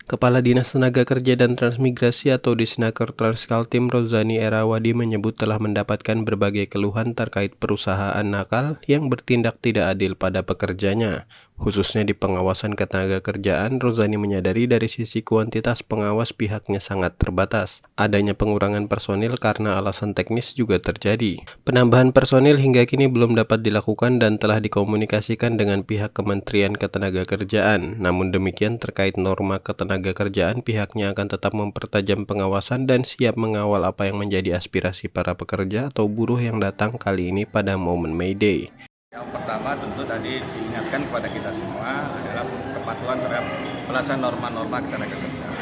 Kepala Dinas Tenaga Kerja dan Transmigrasi atau Disnaker Transkaltim Rozani Erawadi menyebut telah mendapatkan berbagai keluhan terkait perusahaan nakal yang bertindak tidak adil pada pekerjanya. Khususnya di pengawasan ketenagakerjaan, Rozani menyadari dari sisi kuantitas pengawas pihaknya sangat terbatas. Adanya pengurangan personil karena alasan teknis juga terjadi. Penambahan personil hingga kini belum dapat dilakukan dan telah dikomunikasikan dengan pihak Kementerian Ketenagakerjaan. Namun demikian terkait norma ketenagakerjaan, pihaknya akan tetap mempertajam pengawasan dan siap mengawal apa yang menjadi aspirasi para pekerja atau buruh yang datang kali ini pada momen May Day. Yang pertama tentu tadi diingatkan kepada kita semua adalah kepatuhan terhadap pelaksanaan norma-norma ketenagakerjaan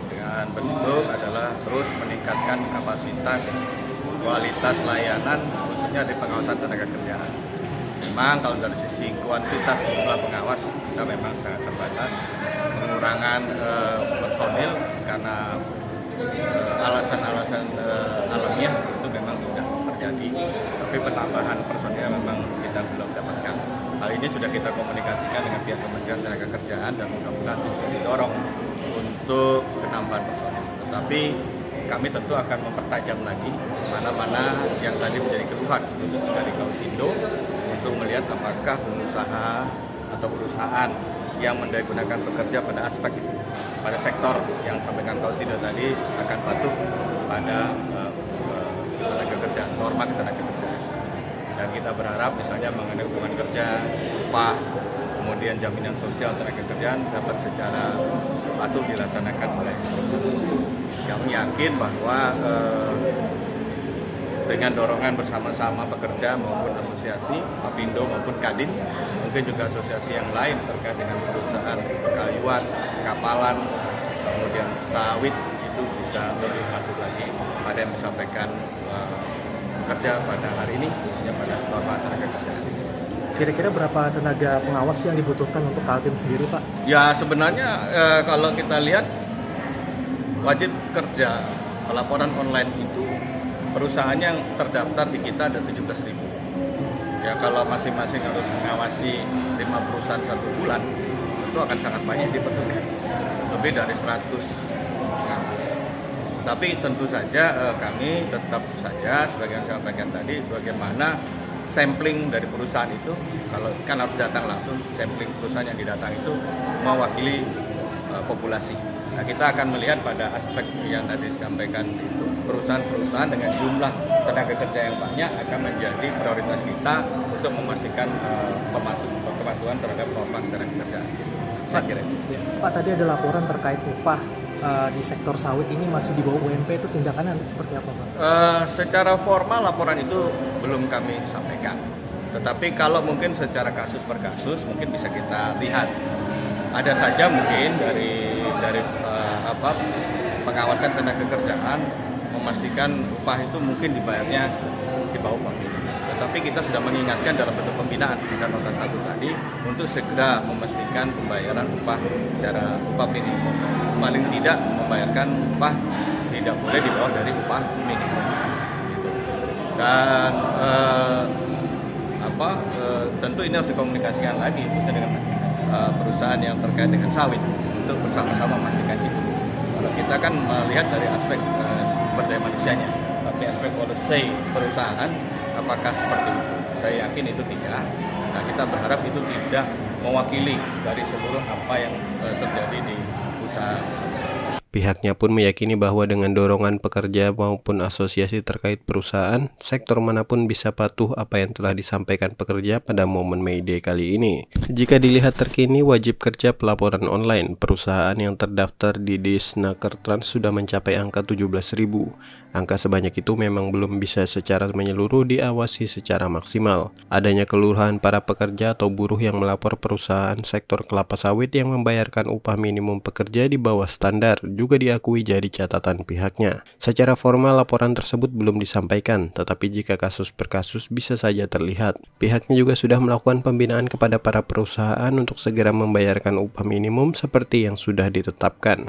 dengan bentuk adalah terus meningkatkan kapasitas kualitas layanan khususnya di pengawasan tenaga kerjaan. Memang kalau dari sisi kuantitas jumlah pengawas kita memang sangat terbatas, pengurangan personil karena alasan-alasan alamiah itu memang sudah terjadi, tapi penambahan personil memang kita belum dapatkan. Hal ini sudah kita komunikasikan dengan pihak Kementerian Ketenagakerjaan dan mudah-mudahan bisa didorong untuk penambahan personil. Tetapi kami tentu akan mempertajam lagi mana-mana yang tadi menjadi keluhan khusus dari Kaupindo untuk melihat apakah pengusaha atau perusahaan yang menggunakan pekerja pada aspek pada sektor yang sampaikan Kaupindo tadi akan patuh pada tenaga kerja, norma ketenaga kerjaan. Dan kita berharap misalnya mengenai hubungan kerja, upah, kemudian jaminan sosial tenaga kerjaan dapat secara patuh dilaksanakan oleh perusahaan. Kami yakin bahwa dengan dorongan bersama-sama pekerja maupun asosiasi, Apindo maupun Kadin, mungkin juga asosiasi yang lain terkait dengan perusahaan perkayuan, kapalan, kemudian sawit itu bisa lebih patuh lagi pada yang disampaikan pekerja pada hari ini, khususnya pada norma tenaga kerjaan. Kira-kira berapa tenaga pengawas yang dibutuhkan untuk Kaltim sendiri, Pak? Ya sebenarnya kalau kita lihat wajib kerja pelaporan online itu perusahaan yang terdaftar di kita ada 17.000. Ya kalau masing-masing harus mengawasi 5 perusahaan 1 bulan, itu akan sangat banyak diperlukan. Lebih dari 100 pengawas. Tapi tentu saja kami tetap saja sebagai yang saya sampaikan tadi, bagaimana sampling dari perusahaan itu, kalau kan harus datang langsung, sampling perusahaan yang didatang itu mewakili populasi. Nah, kita akan melihat pada aspek yang tadi disampaikan itu, perusahaan-perusahaan dengan jumlah tenaga kerja yang banyak akan menjadi prioritas kita untuk memastikan kepatuhan terhadap norma tenaga kerja. Saya kira. Pak, tadi ada laporan terkait upah di sektor sawit ini masih di bawah UMP, itu tindakannya seperti apa, Pak? Secara formal laporan itu belum kami sampaikan. Tetapi kalau mungkin secara kasus per kasus mungkin bisa kita lihat. Ada saja mungkin dari pengawasan tenaga kerjaan memastikan upah itu mungkin dibayarnya di bawah upah minimum. Tetapi kita sudah mengingatkan dalam bentuk pembinaan pada nota 1 tadi untuk segera memastikan pembayaran upah secara upah minimum. Paling tidak membayarkan upah tidak boleh di bawah dari upah minimum. Gitu. Dan tentu ini harus dikomunikasikan lagi khususnya dengan perusahaan yang terkait dengan sawit untuk bersama-sama memastikan itu. Kalau kita kan melihat dari aspek sumber daya manusianya, tapi aspek policy perusahaan apakah seperti itu? Saya yakin itu tidak. Nah, kita berharap itu tidak mewakili dari seluruh apa yang terjadi di usaha. Pihaknya pun meyakini bahwa dengan dorongan pekerja maupun asosiasi terkait perusahaan, sektor manapun bisa patuh apa yang telah disampaikan pekerja pada momen May Day kali ini. Jika dilihat terkini wajib kerja pelaporan online, perusahaan yang terdaftar di Disnaker Trans sudah mencapai angka 17.000. Angka sebanyak itu memang belum bisa secara menyeluruh diawasi secara maksimal. Adanya keluhan para pekerja atau buruh yang melapor perusahaan sektor kelapa sawit yang membayarkan upah minimum pekerja di bawah standar juga diakui jadi catatan pihaknya. Secara formal laporan tersebut belum disampaikan, tetapi jika kasus per kasus bisa saja terlihat. Pihaknya juga sudah melakukan pembinaan kepada para perusahaan untuk segera membayarkan upah minimum seperti yang sudah ditetapkan.